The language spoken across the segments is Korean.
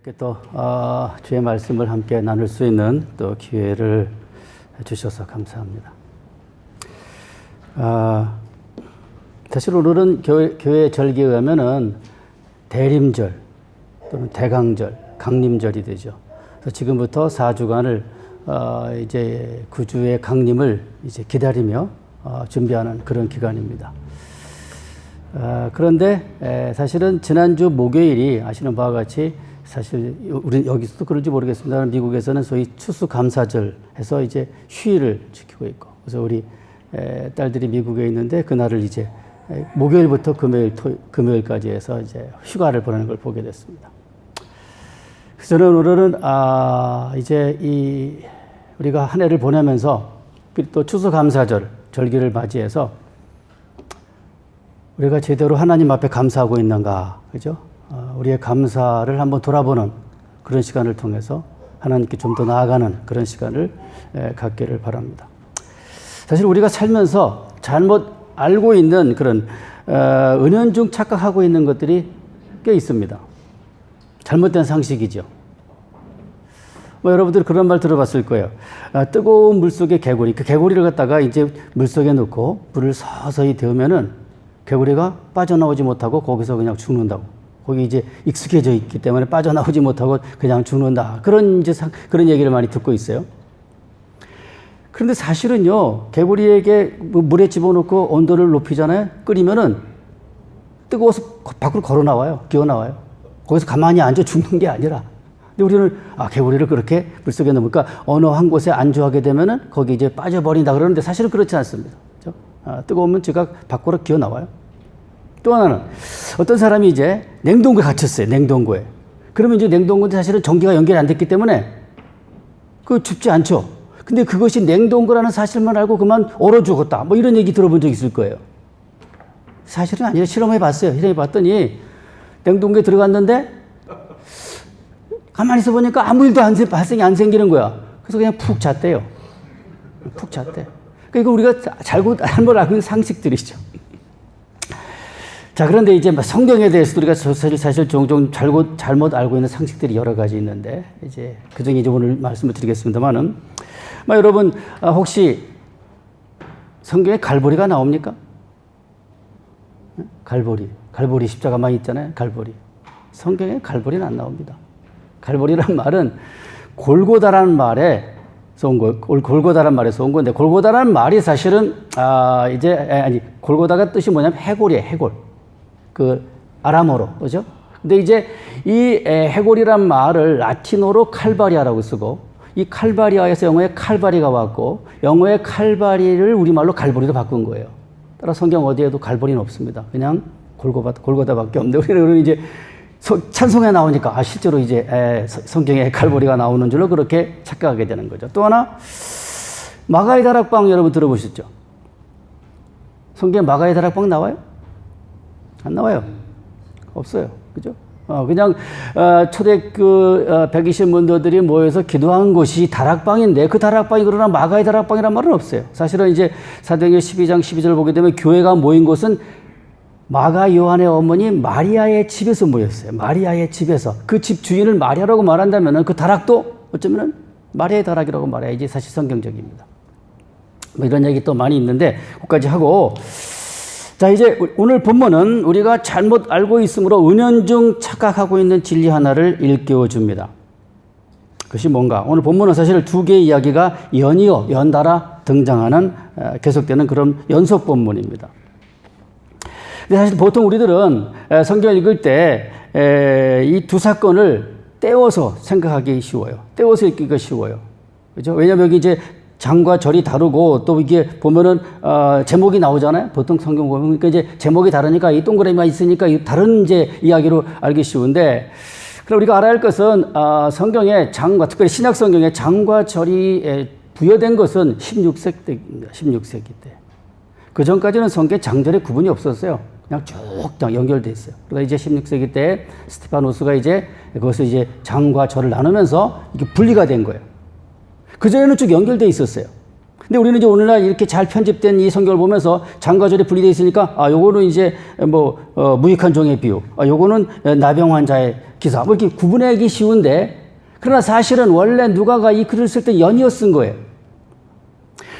이렇게 또 주의 말씀을 함께 나눌 수 있는 또 기회를 주셔서 감사합니다. 사실 오늘은 교회 절기에 의하면은 대림절 또는 대강절, 강림절이 되죠. 그래서 지금부터 4주간을 이제 구주의 강림을 이제 기다리며 준비하는 그런 기간입니다. 그런데 사실은 지난주 목요일이 아시는 바와 같이 사실 우리 여기서도 그런지 모르겠습니다만 미국에서는 소위 추수감사절 해서 이제 휴일을 지키고 있고, 그래서 우리 딸들이 미국에 있는데 그날을 이제 목요일부터 금요일까지 해서 이제 휴가를 보내는 걸 보게 됐습니다. 그래서 저는 오늘은 이제 우리가 한 해를 보내면서 또 추수감사절 절기를 맞이해서 우리가 제대로 하나님 앞에 감사하고 있는가, 그죠? 우리의 감사를 한번 돌아보는 그런 시간을 통해서 하나님께 좀 더 나아가는 그런 시간을 갖기를 바랍니다. 사실 우리가 살면서 잘못 알고 있는 그런 은연중 착각하고 있는 것들이 꽤 있습니다. 잘못된 상식이죠. 여러분들 그런 말 들어봤을 거예요. 뜨거운 물 속의 개구리, 그 개구리를 갖다가 이제 물 속에 넣고 불을 서서히 데우면은 개구리가 빠져나오지 못하고 거기서 그냥 죽는다고. 거기 이제 익숙해져 있기 때문에 빠져나오지 못하고 그냥 죽는다. 그런 얘기를 많이 듣고 있어요. 그런데 사실은요, 개구리에게 물에 집어넣고 온도를 높이잖아요. 끓이면은 뜨거워서 밖으로 걸어 나와요. 기어 나와요. 거기서 가만히 앉아 죽는 게 아니라. 근데 우리는 개구리를 그렇게 물 속에 넣으니까 어느 한 곳에 안주하게 되면은 거기 이제 빠져버린다 그러는데 사실은 그렇지 않습니다. 그렇죠? 뜨거우면 지각 밖으로 기어 나와요. 또 하나는 어떤 사람이 이제 냉동고에 갇혔어요. 냉동고에. 그러면 이제 냉동고인데 사실은 전기가 연결이 안 됐기 때문에 춥지 않죠. 근데 그것이 냉동고라는 사실만 알고 그만 얼어 죽었다. 뭐 이런 얘기 들어본 적 있을 거예요. 사실은 아니라 실험해 봤어요. 실험해 봤더니 냉동고에 들어갔는데 가만히 있어 보니까 아무 일도 발생이 안 생기는 거야. 그래서 그냥 푹 잤대요. 푹 잤대. 그러니까 이거 우리가 잘못 알고 있는 상식들이죠. 자, 그런데 이제 성경에 대해서도 우리가 사실 종종 잘못 알고 있는 상식들이 여러 가지 있는데, 이제 그 중에 이제 오늘 말씀을 드리겠습니다만은, 여러분, 혹시 성경에 갈보리가 나옵니까? 갈보리 십자가 많이 있잖아요. 갈보리. 성경에 갈보리는 안 나옵니다. 갈보리란 말은 골고다라는 말에서 온 거, 골고다라는 말에서 온 건데, 골고다라는 말이 사실은 골고다가 뜻이 뭐냐면 해골이에요. 해골. 아람어로, 그죠? 근데 이제 이 해골이란 말을 라틴어로 칼바리아라고 쓰고, 이 칼바리아에서 영어에 칼바리가 왔고, 영어의 칼바리를 우리말로 갈보리로 바꾼 거예요. 따라 성경 어디에도 갈보리는 없습니다. 그냥 골고다밖에 없는데, 우리는 이제 찬송에 나오니까 실제로 이제 성경에 갈보리가 나오는 줄로 그렇게 착각하게 되는 거죠. 또 하나, 마가의 다락방 여러분 들어보셨죠? 성경에 마가의 다락방 나와요? 안 나와요. 없어요. 그죠? 그냥 초대교 120문도들이 모여서 기도한 곳이 다락방인데, 그 다락방이 그러나 마가의 다락방이란 말은 없어요. 사실은 이제 사도행전 12장 12절 보게 되면 교회가 모인 곳은 마가 요한의 어머니 마리아의 집에서 모였어요. 마리아의 집에서. 그 집 주인을 마리아라고 말한다면 그 다락도 어쩌면 마리아의 다락이라고 말해야지 사실 성경적입니다. 이런 얘기 또 많이 있는데 그것까지 하고, 자, 이제 오늘 본문은 우리가 잘못 알고 있으므로 은연중 착각하고 있는 진리 하나를 일깨워 줍니다. 그것이 뭔가? 오늘 본문은 사실 두 개의 이야기가 연달아 등장하는 계속되는 그런 연속 본문입니다. 근데 사실 보통 우리들은 성경을 읽을 때 이 두 사건을 떼어서 생각하기 쉬워요. 떼어서 읽기가 쉬워요. 그죠? 왜냐면 여기 이제 장과 절이 다르고 또 이게 보면은 제목이 나오잖아요. 보통 성경 보면 그러니까 이제 제목이 다르니까 이 동그라미가 있으니까 다른 이제 이야기로 알기 쉬운데, 그럼 우리가 알아야 할 것은 성경의 장과, 특별히 신약 성경의 장과 절이 부여된 것은 16세기 때입니다. 16세기 때. 그 전까지는 성경에 장절의 구분이 없었어요. 그냥 쭉 연결돼 있어요. 그러다 이제 16세기 때 스테파노스가 이제 그것을 이제 장과 절을 나누면서 이게 분리가 된 거예요. 그전에는 쭉 연결되어 있었어요. 근데 우리는 이제 오늘날 이렇게 잘 편집된 이 성경을 보면서 장과 절에 분리되어 있으니까, 요거는 이제 무익한 종의 비유, 요거는 나병 환자의 기사, 뭐 이렇게 구분하기 쉬운데, 그러나 사실은 원래 누가가 이 글을 쓸 때 연이어 쓴 거예요.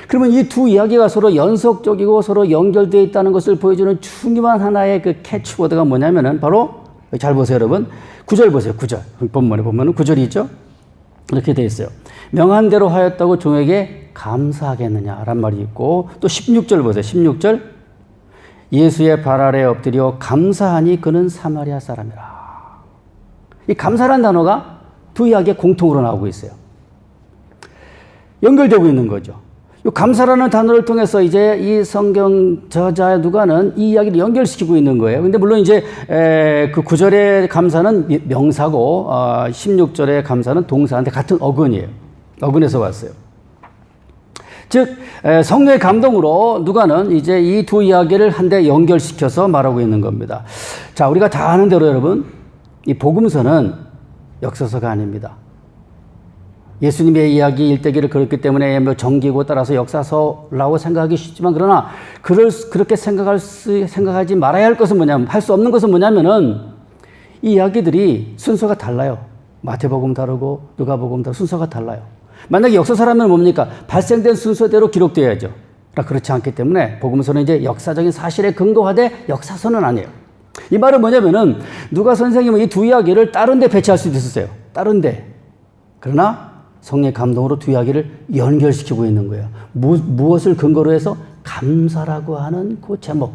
그러면 이 두 이야기가 서로 연속적이고 서로 연결되어 있다는 것을 보여주는 중요한 하나의 그 캐치워드가 뭐냐면은 바로, 잘 보세요, 여러분. 9절 보세요, 9절. 본문에 보면은 9절이 있죠? 이렇게 되어 있어요. 명한 대로 하였다고 종에게 감사하겠느냐란 말이 있고, 또 16절 보세요. 16절. 예수의 발 아래 엎드려 감사하니 그는 사마리아 사람이라. 이 감사란 단어가 두 이야기에 공통으로 나오고 있어요. 연결되고 있는 거죠. 이 감사라는 단어를 통해서 이제 이 성경 저자 누가는 이 이야기를 연결시키고 있는 거예요. 근데 물론 이제 그 9절의 감사는 명사고 16절의 감사는 동사인데 같은 어근이에요. 어근에서 왔어요. 즉 성령의 감동으로 누가는 이제 이 두 이야기를 한데 연결시켜서 말하고 있는 겁니다. 자, 우리가 다 아는 대로 여러분, 이 복음서는 역사서가 아닙니다. 예수님의 이야기 일대기를 그렸기 때문에 뭐 정기고 따라서 역사서라고 생각하기 쉽지만, 그러나 그렇게 생각하지 말아야 할 것은 뭐냐면, 할 수 없는 것은 뭐냐면은 이 이야기들이 순서가 달라요. 마태복음 다르고 누가복음 다르고 순서가 달라요. 만약에 역사서라면 뭡니까? 발생된 순서대로 기록되어야죠. 그렇지 않기 때문에 복음서는 이제 역사적인 사실에 근거하되 역사서는 아니에요. 이 말은 뭐냐면은 누가 선생님은 이 두 이야기를 다른 데 배치할 수도 있었어요. 다른 데. 그러나 성령의 감동으로 두 이야기를 연결시키고 있는 거예요. 무엇을 근거로 해서? 감사라고 하는 그 제목,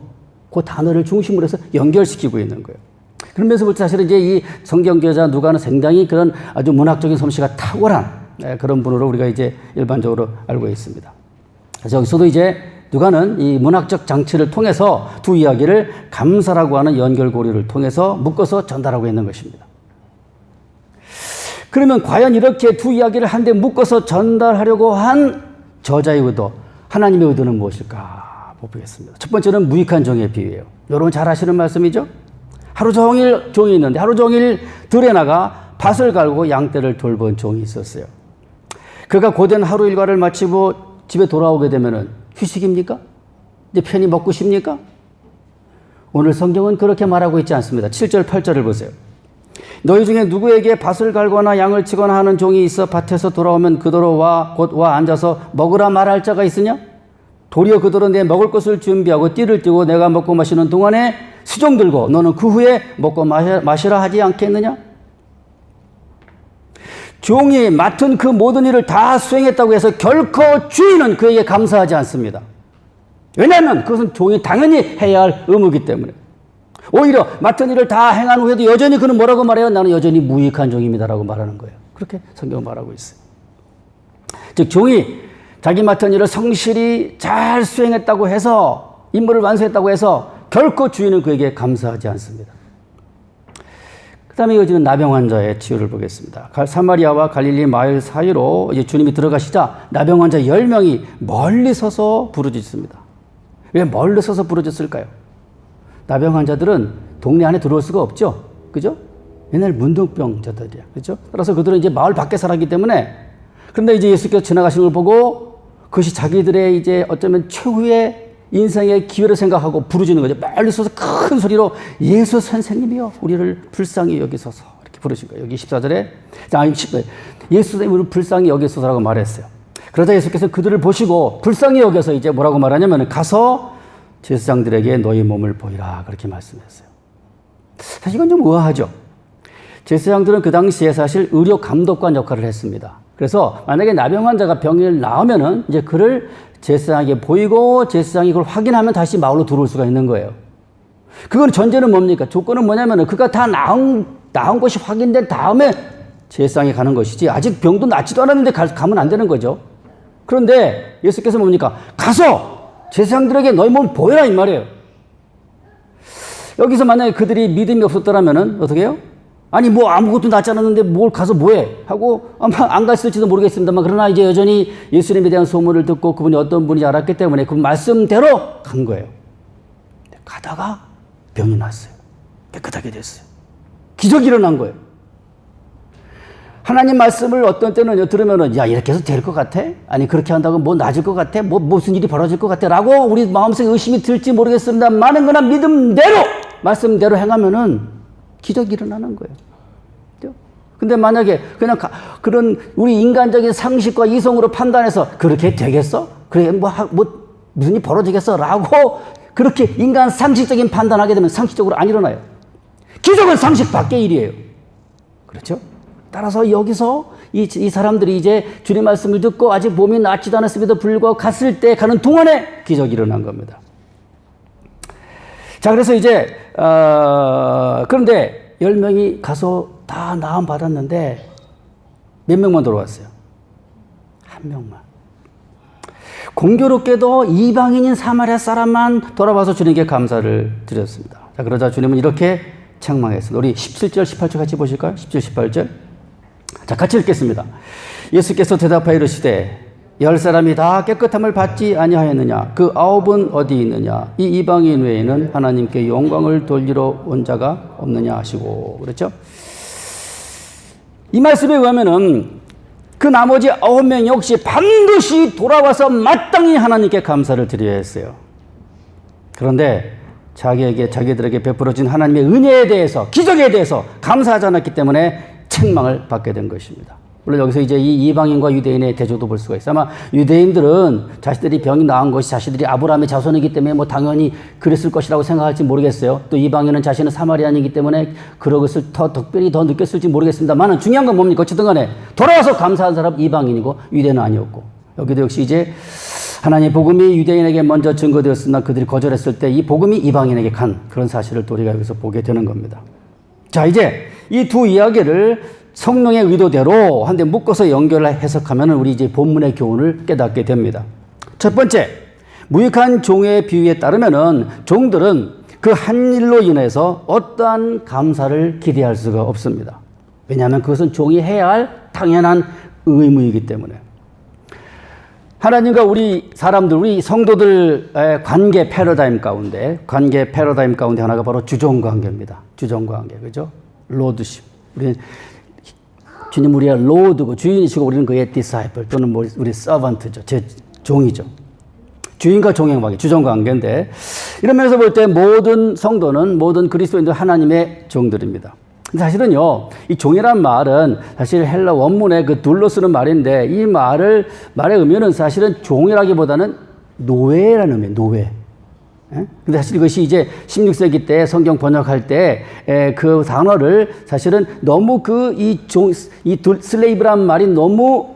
그 단어를 중심으로 해서 연결시키고 있는 거예요. 그러면서 사실은 이제 이 성경교자 누가는 상당히 그런 아주 문학적인 솜씨가 탁월한 그런 분으로 우리가 이제 일반적으로 알고 있습니다. 그래서 여기서도 이제 누가는 이 문학적 장치를 통해서 두 이야기를 감사라고 하는 연결고리를 통해서 묶어서 전달하고 있는 것입니다. 그러면 과연 이렇게 두 이야기를 한데 묶어서 전달하려고 한 저자의 의도, 하나님의 의도는 무엇일까 보겠습니다. 첫 번째는 무익한 종의 비유예요. 여러분 잘 아시는 말씀이죠? 하루 종일 종이 있는데 하루 종일 들에 나가 밭을 갈고 양떼를 돌본 종이 있었어요. 그가 고된 하루 일과를 마치고 집에 돌아오게 되면은 휴식입니까? 이제 편히 먹고 싶니까? 오늘 성경은 그렇게 말하고 있지 않습니다. 7절, 8절을 보세요. 너희 중에 누구에게 밭을 갈거나 양을 치거나 하는 종이 있어 밭에서 돌아오면 그더러 곧 와 앉아서 먹으라 말할 자가 있으냐? 도리어 그더러 내 먹을 것을 준비하고 띠를 띠고 내가 먹고 마시는 동안에 수종 들고 너는 그 후에 먹고 마시라 하지 않겠느냐? 종이 맡은 그 모든 일을 다 수행했다고 해서 결코 주인은 그에게 감사하지 않습니다. 왜냐하면 그것은 종이 당연히 해야 할 의무이기 때문에. 오히려 맡은 일을 다 행한 후에도 여전히 그는 뭐라고 말해요? 나는 여전히 무익한 종입니다라고 말하는 거예요. 그렇게 성경은 말하고 있어요. 즉 종이 자기 맡은 일을 성실히 잘 수행했다고 해서, 임무를 완수했다고 해서 결코 주인은 그에게 감사하지 않습니다. 그 다음에 이어지는 나병 환자의 치유를 보겠습니다. 사마리아와 갈릴리 마을 사이로 이제 주님이 들어가시자 나병 환자 10명이 멀리 서서 부르짖습니다. 왜 멀리 서서 부르짖을까요? 나병 환자들은 동네 안에 들어올 수가 없죠. 그죠? 옛날 문둥병자들이야. 그죠? 따라서 그들은 이제 마을 밖에 살았기 때문에, 그런데 이제 예수께서 지나가시는 걸 보고 그것이 자기들의 이제 어쩌면 최후의 인생의 기회를 생각하고 부르짖는 거죠. 멀리 서서 큰 소리로 예수 선생님이여 우리를 불쌍히 여기소서 이렇게 부르신 거예요. 여기 14절에 예수 선생님 우리를 불쌍히 여기소서라고 말했어요. 그러자 예수께서 그들을 보시고 불쌍히 여겨서 이제 뭐라고 말하냐면 가서 제사장들에게 너희 몸을 보이라 그렇게 말씀했어요. 사실 이건 좀 의아하죠. 제사장들은 그 당시에 사실 의료 감독관 역할을 했습니다. 그래서 만약에 나병 환자가 병을 나으면은 이제 그를 제사장에게 보이고 제사장이 그걸 확인하면 다시 마을로 들어올 수가 있는 거예요. 그건 전제는 뭡니까? 조건은 뭐냐면은 그가 다 나은 것이 확인된 다음에 제사장에 가는 것이지 아직 병도 낫지도 않았는데 가면 안 되는 거죠. 그런데 예수께서 뭡니까? 가서 제사장들에게 너희 몸을 보여라 이 말이에요. 여기서 만약에 그들이 믿음이 없었더라면은 어떻게 해요? 아니 뭐 아무것도 낫지 않았는데 뭘 가서 뭐해? 하고 아마 안 갔을지도 모르겠습니다만, 그러나 이제 여전히 예수님에 대한 소문을 듣고 그분이 어떤 분인지 알았기 때문에 그 말씀대로 간 거예요. 가다가 병이 났어요. 깨끗하게 됐어요. 기적이 일어난 거예요. 하나님 말씀을 어떤 때는 들으면은, 야, 이렇게 해서 될 것 같아? 아니, 그렇게 한다고 뭐 나아질 것 같아? 무슨 일이 벌어질 것 같아? 라고 우리 마음속에 의심이 들지 모르겠습니다. 많은 거나 믿음대로, 말씀대로 행하면은 기적이 일어나는 거예요. 근데 만약에 그냥 그런 우리 인간적인 상식과 이성으로 판단해서 그렇게 되겠어? 그래, 무슨 일이 벌어지겠어? 라고 그렇게 인간 상식적인 판단하게 되면 상식적으로 안 일어나요. 기적은 상식 밖의 일이에요. 그렇죠? 따라서 여기서 이 사람들이 이제 주님 말씀을 듣고 아직 몸이 낫지도 않았음에도 불구하고 갔을 때 가는 동안에 기적이 일어난 겁니다. 자, 그래서 이제 그런데 10명이 가서 다 나음 받았는데 몇 명만 돌아왔어요? 한 명만. 공교롭게도 이방인인 사마리아 사람만 돌아와서 주님께 감사를 드렸습니다. 자, 그러자 주님은 이렇게 책망했습니다. 우리 17절, 18절 같이 보실까요? 17, 18절. 자, 같이 읽겠습니다. 예수께서 대답하여 이르시되 10사람이 다 깨끗함을 받지 아니하였느냐? 그 9은 어디 있느냐? 이 이방인 외에는 하나님께 영광을 돌리러 온 자가 없느냐 하시고. 그렇죠? 이 말씀에 의하면은 그 나머지 9명 역시 반드시 돌아와서 마땅히 하나님께 감사를 드려야 했어요. 그런데 자기들에게 베풀어진 하나님의 은혜에 대해서, 기적에 대해서 감사하지 않았기 때문에 책망을 받게 된 것입니다. 물론 여기서 이제 이 이방인과 유대인의 대조도 볼 수가 있어요. 아마 유대인들은 자신들이 병이 나은 것이 자신들이 아브라함의 자손이기 때문에 뭐 당연히 그랬을 것이라고 생각할지 모르겠어요. 또 이방인은 자신은 사마리아인이기 때문에 그런 것을 특별히 더 느꼈을지 모르겠습니다만 중요한 건 뭡니까? 어쨌든 간에 돌아와서 감사한 사람 이방인이고 유대인은 아니었고, 여기도 역시 이제 하나님의 복음이 유대인에게 먼저 증거되었으나 그들이 거절했을 때 이 복음이 이방인에게 간 그런 사실을 또 우리가 여기서 보게 되는 겁니다. 자, 이제 이 두 이야기를 성령의 의도대로 한데 묶어서 연결해 해석하면 우리 이제 본문의 교훈을 깨닫게 됩니다. 첫 번째, 무익한 종의 비유에 따르면은 종들은 그 한 일로 인해서 어떠한 감사를 기대할 수가 없습니다. 왜냐하면 그것은 종이 해야 할 당연한 의무이기 때문에. 하나님과 우리 사람들, 우리 성도들의 관계 패러다임 가운데 하나가 바로 주종 관계입니다. 주종 관계, 그죠? 로드십. 주님 우리가 로드고 주인이시고 우리는 그의 디사이플 또는 우리 서번트죠. 제 종이죠. 주인과 종의 관계, 주종 관계인데 이런 면에서 볼 때 모든 성도는, 모든 그리스도인들 하나님의 종들입니다. 사실은요, 이 종이란 말은 사실 헬라 원문에 그 둘로 쓰는 말인데 이 말의 의미는 사실은 종이라기보다는 노예라는 의미예요. 노예. 근데 사실 이것이 이제 16세기 때 성경 번역할 때 그 단어를 사실은 너무 슬레이브란 말이 너무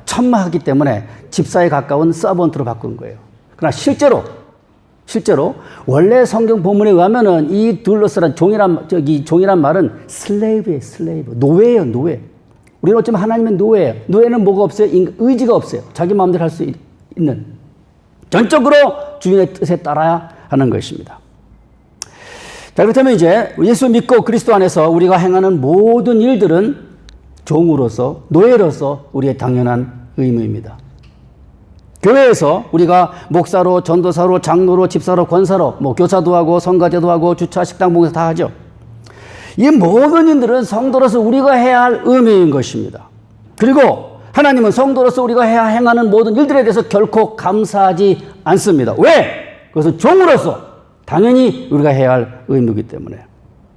천마하기 때문에 집사에 가까운 서번트로 바꾼 거예요. 그러나 실제로 원래 성경 본문에 의하면은 이 둘러스란 종이란 말은 슬레이브예요, 슬레이브. 노예예요, 노예. 우리는 어쩌면 하나님의 노예예요. 노예는 뭐가 없어요? 의지가 없어요. 자기 마음대로 할 수 있는. 전적으로 주인의 뜻에 따라야 하는 것입니다. 자, 그렇다면 이제 예수 믿고 그리스도 안에서 우리가 행하는 모든 일들은 종으로서, 노예로서 우리의 당연한 의무입니다. 교회에서 우리가 목사로, 전도사로, 장로로, 집사로, 권사로, 교사도 하고 성가대도 하고 주차, 식당, 봉사 다 하죠. 이 모든 일들은 성도로서 우리가 해야 할 의무인 것입니다. 그리고 하나님은 성도로서 우리가 행하는 모든 일들에 대해서 결코 감사하지 않습니다. 왜? 그것은 종으로서 당연히 우리가 해야 할 의무이기 때문에.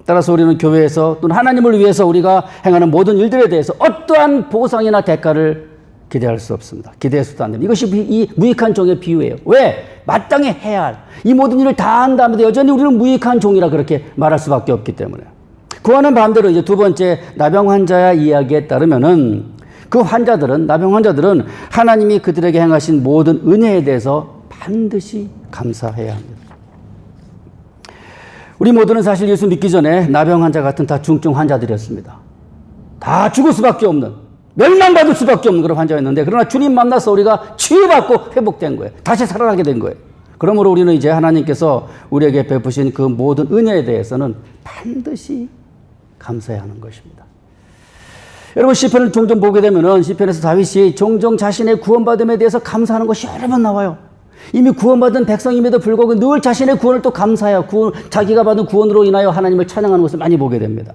따라서 우리는 교회에서 또는 하나님을 위해서 우리가 행하는 모든 일들에 대해서 어떠한 보상이나 대가를 기대할 수 없습니다. 기대해서도 안 됩니다. 이것이 이 무익한 종의 비유예요. 왜? 마땅히 해야 할 이 모든 일을 다 한 다음에도 여전히 우리는 무익한 종이라 그렇게 말할 수밖에 없기 때문에. 그와는 반대로 이제 두 번째 나병 환자의 이야기에 따르면은 그 나병 환자들은 하나님이 그들에게 행하신 모든 은혜에 대해서 반드시 감사해야 합니다. 우리 모두는 사실 예수 믿기 전에 나병 환자 같은 다 중증 환자들이었습니다. 다 죽을 수밖에 없는, 멸망받을 수밖에 없는 그런 환자였는데, 그러나 주님 만나서 우리가 치유받고 회복된 거예요. 다시 살아나게 된 거예요. 그러므로 우리는 이제 하나님께서 우리에게 베푸신 그 모든 은혜에 대해서는 반드시 감사해야 하는 것입니다. 여러분, 시편을 종종 보게 되면은 시편에서 다윗이 종종 자신의 구원받음에 대해서 감사하는 것이 여러 번 나와요. 이미 구원받은 백성임에도 불구하고 늘 자신의 구원을 또 자기가 받은 구원으로 인하여 하나님을 찬양하는 것을 많이 보게 됩니다.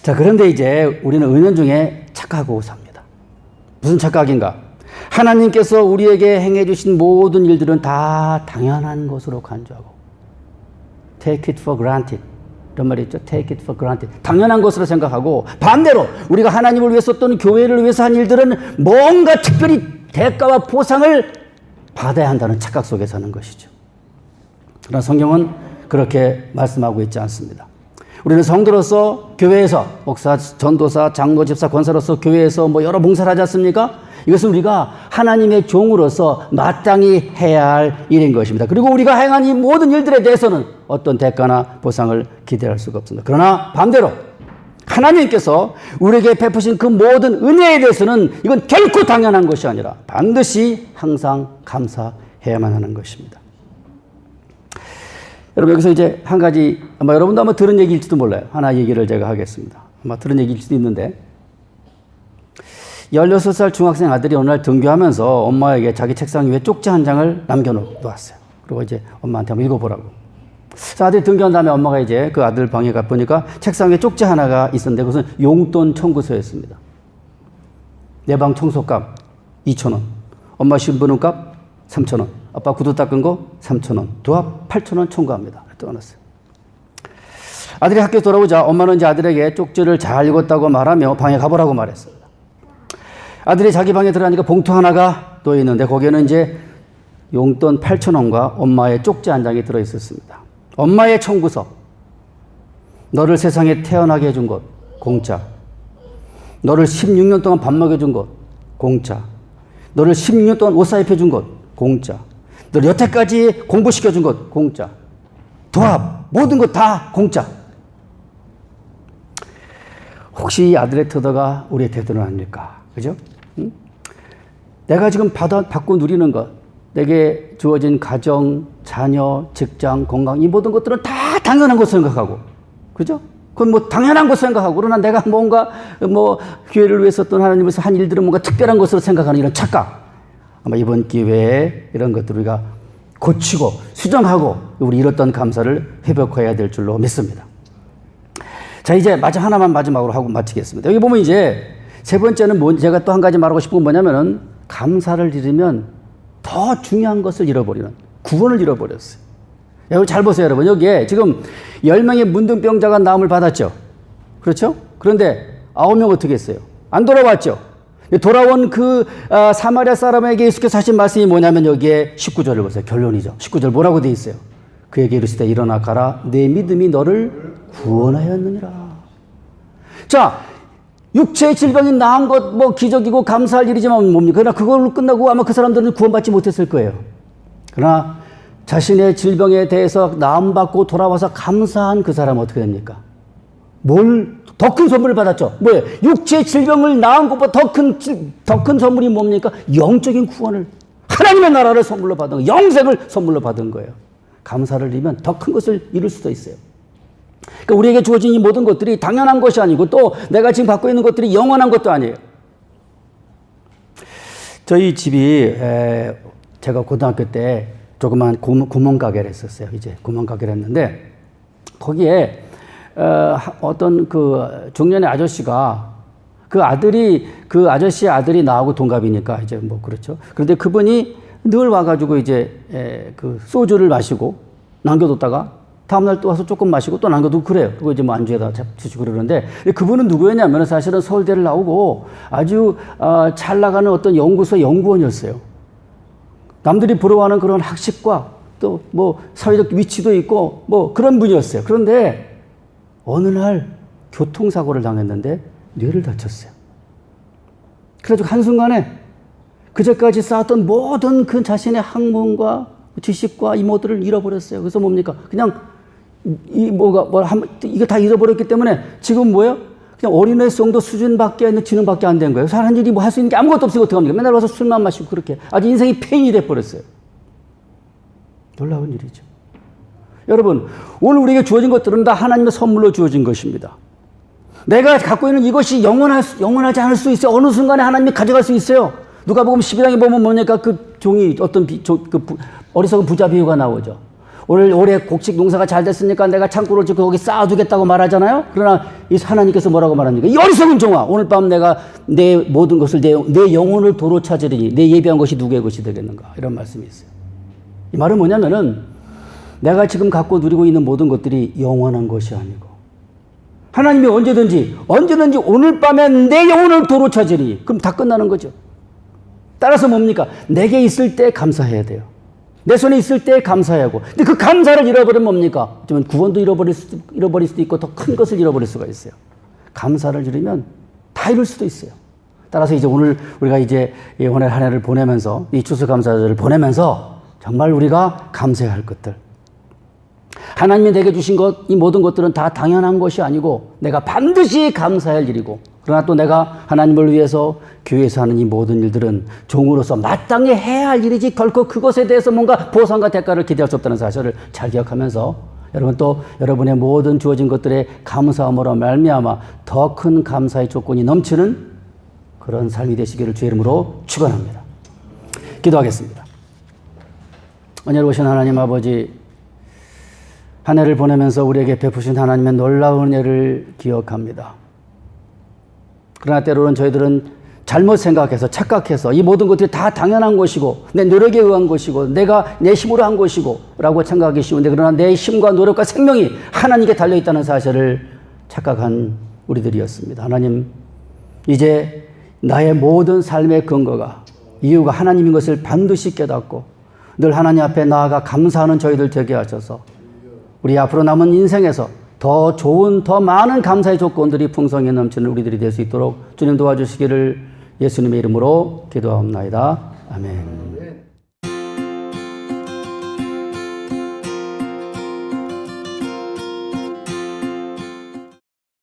자, 그런데 이제 우리는 은연중에 착각하고 삽니다. 무슨 착각인가? 하나님께서 우리에게 행해 주신 모든 일들은 다 당연한 것으로 간주하고 take it for granted 이런 말이 있죠. take it for granted. 당연한 것으로 생각하고 반대로 우리가 하나님을 위해서 또는 교회를 위해서 한 일들은 뭔가 특별히 대가와 보상을 받아야 한다는 착각 속에 사는 것이죠. 그러나 성경은 그렇게 말씀하고 있지 않습니다. 우리는 성도로서 교회에서 목사, 전도사, 장로, 집사, 권사로서 교회에서 여러 봉사를 하지 않습니까? 이것은 우리가 하나님의 종으로서 마땅히 해야 할 일인 것입니다. 그리고 우리가 행한 이 모든 일들에 대해서는 어떤 대가나 보상을 기대할 수가 없습니다. 그러나 반대로 하나님께서 우리에게 베푸신 그 모든 은혜에 대해서는 이건 결코 당연한 것이 아니라 반드시 항상 감사해야만 하는 것입니다. 여러분, 여기서 이제 한 가지 아마 여러분도 아마 들은 얘기일지도 몰라요. 하나 얘기를 제가 하겠습니다. 아마 들은 얘기일 수도 있는데 16살 중학생 아들이 어느 날 등교하면서 엄마에게 자기 책상 위에 쪽지 한 장을 남겨놓았어요. 그리고 이제 엄마한테 한번 읽어보라고. 그래서 아들이 등교한 다음에 엄마가 이제 그 아들 방에 가보니까 책상 위에 쪽지 하나가 있었는데 그것은 용돈 청구서였습니다. 내 방 청소값 2,000원, 엄마 신부름값 3,000원, 아빠 구두 닦은 거 3,000원, 두 합 8,000원 청구합니다. 떠났어요. 아들이 학교 돌아오자 엄마는 이제 아들에게 쪽지를 잘 읽었다고 말하며 방에 가보라고 말했습니다. 아들이 자기 방에 들어가니까 봉투 하나가 또 있는데 거기에는 이제 용돈 8,000원과 엄마의 쪽지 한 장이 들어있었습니다. 엄마의 청구서. 너를 세상에 태어나게 해준 것 공짜. 너를 16년 동안 밥 먹여준 것 공짜. 너를 16년 동안 옷 사입혀준 것 공짜. 너를 여태까지 공부시켜준 것 공짜. 도합 모든 것 다 공짜. 혹시 이 아들의 태도가 우리의 태도는 아닐까? 그죠? 응? 내가 지금 받고 누리는 것, 내게 주어진 가정, 자녀, 직장, 건강, 이 모든 것들은 다 당연한 것을 생각하고, 그죠? 그건 당연한 것을 생각하고, 그러나 내가 뭔가, 교회를 위해서 또 하나님을 위해서 한 일들은 뭔가 특별한 것으로 생각하는 이런 착각. 아마 이번 기회에 이런 것들을 우리가 고치고, 수정하고, 우리 잃었던 감사를 회복해야 될 줄로 믿습니다. 자, 이제 하나만 마지막으로 하고 마치겠습니다. 여기 보면 이제 세 번째는 제가 또 한 가지 말하고 싶은 건 뭐냐면은 감사를 잃으면 더 중요한 것을 잃어버리는 구원을 잃어버렸어요. 여러분 잘 보세요, 여러분. 여기에 지금 10명의 문둥병자가 나음을 받았죠. 그렇죠? 그런데 9명 어떻게 했어요? 안 돌아왔죠. 돌아온 그 사마리아 사람에게 예수께서 하신 말씀이 뭐냐면 여기에 19절을 보세요. 결론이죠. 19절 뭐라고 돼 있어요? 그에게 이르시되 일어나 가라. 내 믿음이 너를 구원하였느니라. 자, 육체의 질병이 나은 것, 기적이고 감사할 일이지만 뭡니까? 그러나 그걸로 끝나고 아마 그 사람들은 구원받지 못했을 거예요. 그러나 자신의 질병에 대해서 나음받고 돌아와서 감사한 그 사람은 어떻게 됩니까? 더 큰 선물을 받았죠. 뭐예요? 육체의 질병을 나은 것보다 더 큰 선물이 뭡니까? 영적인 구원을, 하나님의 나라를 선물로 받은 거예요. 영생을 선물로 받은 거예요. 감사를 잃으면 더 큰 것을 잃을 수도 있어요. 그러니까 우리에게 주어진 이 모든 것들이 당연한 것이 아니고 또 내가 지금 갖고 있는 것들이 영원한 것도 아니에요. 저희 집이 제가 고등학교 때 조그만 구멍가게를 했었어요. 이제 구멍가게를 했는데 거기에 어떤 그 중년의 아저씨가 그 아저씨의 아들이 나하고 동갑이니까 이제 그렇죠. 그런데 그분이 늘 와가지고 이제 그 소주를 마시고 남겨뒀다가 다음날 또 와서 조금 마시고 또 남겨두고 그래요. 그리고 이제 안주에다 드시고 그러는데 그분은 누구였냐면 사실은 서울대를 나오고 아주 잘 나가는 어떤 연구소 연구원이었어요. 남들이 부러워하는 그런 학식과 또 사회적 위치도 있고 그런 분이었어요. 그런데 어느 날 교통사고를 당했는데 뇌를 다쳤어요. 그래가지고 한순간에 그제까지 쌓았던 모든 그 자신의 학문과 지식과 이 모두를 잃어버렸어요. 그래서 뭡니까? 그냥 이거 다 잃어버렸기 때문에 지금 뭐예요? 그냥 어린애 정도 수준밖에 안 된, 지능밖에 안 된 거예요. 사는 일이 할 수 있는 게 아무것도 없으니까 어떡합니까? 맨날 와서 술만 마시고 그렇게 아주 인생이 폐인이 돼버렸어요. 놀라운 일이죠. 여러분, 오늘 우리에게 주어진 것들은 다 하나님의 선물로 주어진 것입니다. 내가 갖고 있는 이것이 영원하지 않을 수 있어요. 어느 순간에 하나님이 가져갈 수 있어요. 누가복음 12장에 보면 뭡니까? 그 종이 어떤 어리석은 부자 비유가 나오죠. 오늘 올해 곡식 농사가 잘 됐으니까 내가 창고를 짓고 거기 쌓아두겠다고 말하잖아요. 그러나 이 하나님께서 뭐라고 말합니까? 이 어리석은 종아, 오늘 밤 내가 내 모든 것을 내 영혼을 도로 찾으리니 내 예비한 것이 누구의 것이 되겠는가? 이런 말씀이 있어요. 이 말은 뭐냐면은 내가 지금 갖고 누리고 있는 모든 것들이 영원한 것이 아니고 하나님이 언제든지 오늘 밤에 내 영혼을 도로 찾으리. 그럼 다 끝나는 거죠. 따라서 뭡니까? 내게 있을 때 감사해야 돼요. 내 손에 있을 때 감사해야 하고. 근데 그 감사를 잃어버리면 뭡니까? 어쩌면 구원도 잃어버릴 수도 있고 더 큰 것을 잃어버릴 수가 있어요. 감사를 잃으면 다 잃을 수도 있어요. 따라서 이제 오늘 우리가 이제 오늘 한 해를 보내면서 이 추수감사절을 보내면서 정말 우리가 감사해야 할 것들. 하나님이 내게 주신 것, 이 모든 것들은 다 당연한 것이 아니고 내가 반드시 감사할 일이고 그러나 또 내가 하나님을 위해서 교회에서 하는 이 모든 일들은 종으로서 마땅히 해야 할 일이지 결코 그것에 대해서 뭔가 보상과 대가를 기대할 수 없다는 사실을 잘 기억하면서 여러분 또 여러분의 모든 주어진 것들에 감사함으로 말미암아 더 큰 감사의 조건이 넘치는 그런 삶이 되시기를 주의 이름으로 축원합니다. 기도하겠습니다. 은혜로우신 하나님 아버지, 한 해를 보내면서 우리에게 베푸신 하나님의 놀라운 은혜를 기억합니다. 그러나 때로는 저희들은 잘못 생각해서 착각해서 이 모든 것들이 다 당연한 것이고 내 노력에 의한 것이고 내가 내 힘으로 한 것이고 라고 생각하기 쉬운데 그러나 내 힘과 노력과 생명이 하나님께 달려있다는 사실을 착각한 우리들이었습니다. 하나님, 이제 나의 모든 삶의 근거가 이유가 하나님인 것을 반드시 깨닫고 늘 하나님 앞에 나아가 감사하는 저희들 되게 하셔서 우리 앞으로 남은 인생에서 더 좋은, 더 많은 감사의 조건들이 풍성히 넘치는 우리들이 될 수 있도록 주님 도와주시기를 예수님의 이름으로 기도하옵나이다. 아멘.